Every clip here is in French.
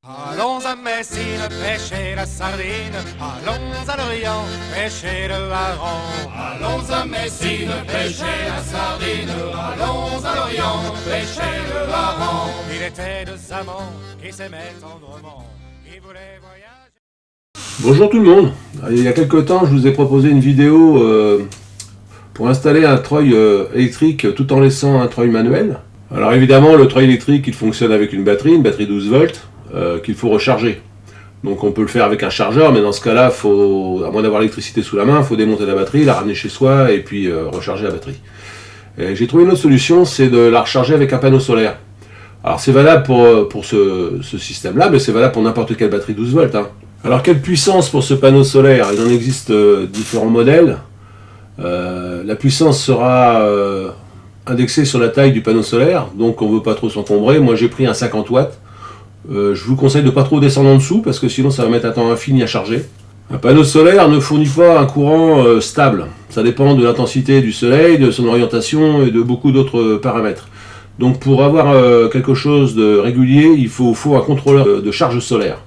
Allons à Messine pêcher la sardine, allons à Lorient pêcher le hareng. Allons à Messine pêcher la sardine, allons à Lorient pêcher le hareng. Il était deux amants qui s'aimaient tendrement, qui voulaient voyager. Bonjour tout le monde. Il y a quelques temps, je vous ai proposé une vidéo pour installer un treuil électrique tout en laissant un treuil manuel. Alors évidemment, le treuil électrique, il fonctionne avec une batterie 12 volts, qu'il faut recharger. Donc on peut le faire avec un chargeur, mais dans ce cas-là, à moins d'avoir l'électricité sous la main, il faut démonter la batterie, la ramener chez soi et puis recharger la batterie. J'ai trouvé une autre solution, c'est de la recharger avec un panneau solaire. Alors c'est valable pour ce système-là, mais c'est valable pour n'importe quelle batterie 12 volts. Alors quelle puissance pour ce panneau solaire? Il en existe différents modèles. La puissance sera indexée sur la taille du panneau solaire, donc on ne veut pas trop s'encombrer. Moi j'ai pris un 50 watts. Je vous conseille de ne pas trop descendre en dessous, parce que sinon ça va mettre un temps infini à charger. Un panneau solaire ne fournit pas un courant stable. Ça dépend de l'intensité du soleil, de son orientation et de beaucoup d'autres paramètres. Donc pour avoir quelque chose de régulier, il faut un contrôleur de charge solaire.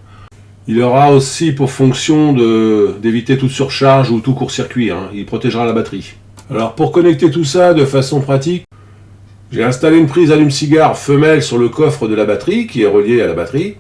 Il aura aussi pour fonction d'éviter toute surcharge ou tout court-circuit. Il protégera la batterie. Alors pour connecter tout ça de façon pratique, j'ai installé une prise allume-cigare femelle sur le coffre de la batterie qui est reliée à la batterie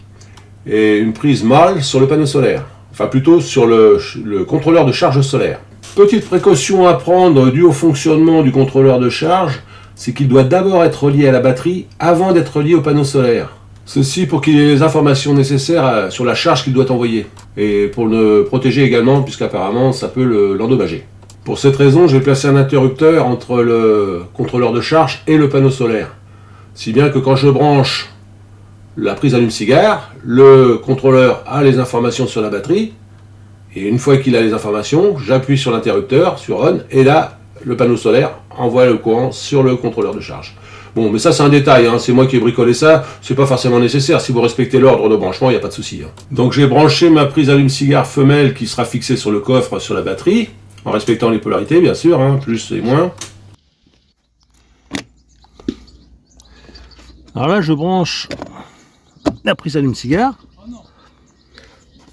et une prise mâle sur le panneau solaire. Enfin plutôt sur le contrôleur de charge solaire. Petite précaution à prendre due au fonctionnement du contrôleur de charge, c'est qu'il doit d'abord être relié à la batterie avant d'être relié au panneau solaire. Ceci pour qu'il ait les informations nécessaires sur la charge qu'il doit envoyer. Et pour le protéger également, puisqu'apparemment ça peut l'endommager. Pour cette raison, j'ai placé un interrupteur entre le contrôleur de charge et le panneau solaire. Si bien que quand je branche la prise allume-cigare, le contrôleur a les informations sur la batterie. Et une fois qu'il a les informations, j'appuie sur l'interrupteur, sur ON, et là, le panneau solaire envoie le courant sur le contrôleur de charge. Bon, mais ça c'est un détail, c'est moi qui ai bricolé ça, c'est pas forcément nécessaire, si vous respectez l'ordre de branchement, il n'y a pas de souci. Donc j'ai branché ma prise allume-cigare femelle qui sera fixée sur le coffre, sur la batterie, en respectant les polarités bien sûr, plus et moins. Alors là je branche la prise allume-cigare,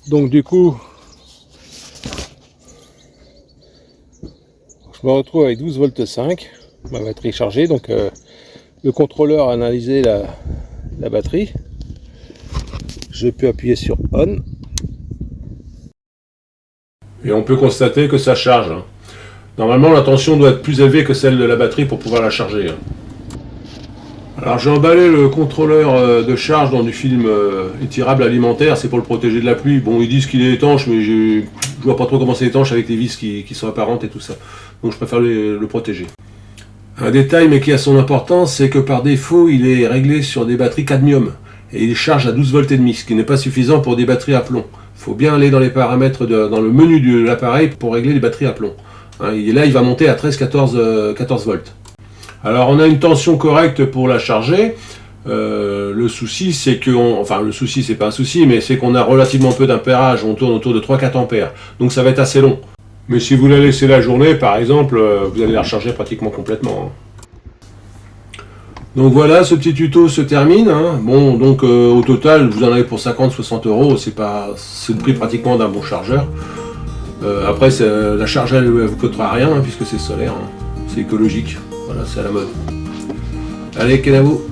donc du coup, je me retrouve avec 12 volts 5, ma batterie chargée, donc le contrôleur a analysé la batterie. Je peux appuyer sur ON. Et on peut constater que ça charge. Normalement, la tension doit être plus élevée que celle de la batterie pour pouvoir la charger. Alors j'ai emballé le contrôleur de charge dans du film étirable alimentaire, c'est pour le protéger de la pluie. Bon, ils disent qu'il est étanche, mais je vois pas trop comment c'est étanche avec les vis qui sont apparentes et tout ça. Donc je préfère le protéger. Un détail mais qui a son importance, c'est que par défaut il est réglé sur des batteries cadmium et il charge à 12 volts et demi, ce qui n'est pas suffisant pour des batteries à plomb. Il faut bien aller dans les paramètres dans le menu de l'appareil pour régler les batteries à plomb. Et là il va monter à 13-14 volts. Alors on a une tension correcte pour la charger. Le souci c'est que, le souci c'est pas un souci, mais c'est qu'on a relativement peu d'ampérage, on tourne autour de 3-4 ampères, donc ça va être assez long. Mais si vous la laissez la journée, par exemple, vous allez la recharger pratiquement complètement. Donc voilà, ce petit tuto se termine. Bon, donc au total, vous en avez pour 50-60 €, c'est le prix pratiquement d'un bon chargeur. Après, la charge, elle ne vous coûtera rien, puisque c'est solaire, c'est écologique. Voilà, c'est à la mode. Allez, Kenavo!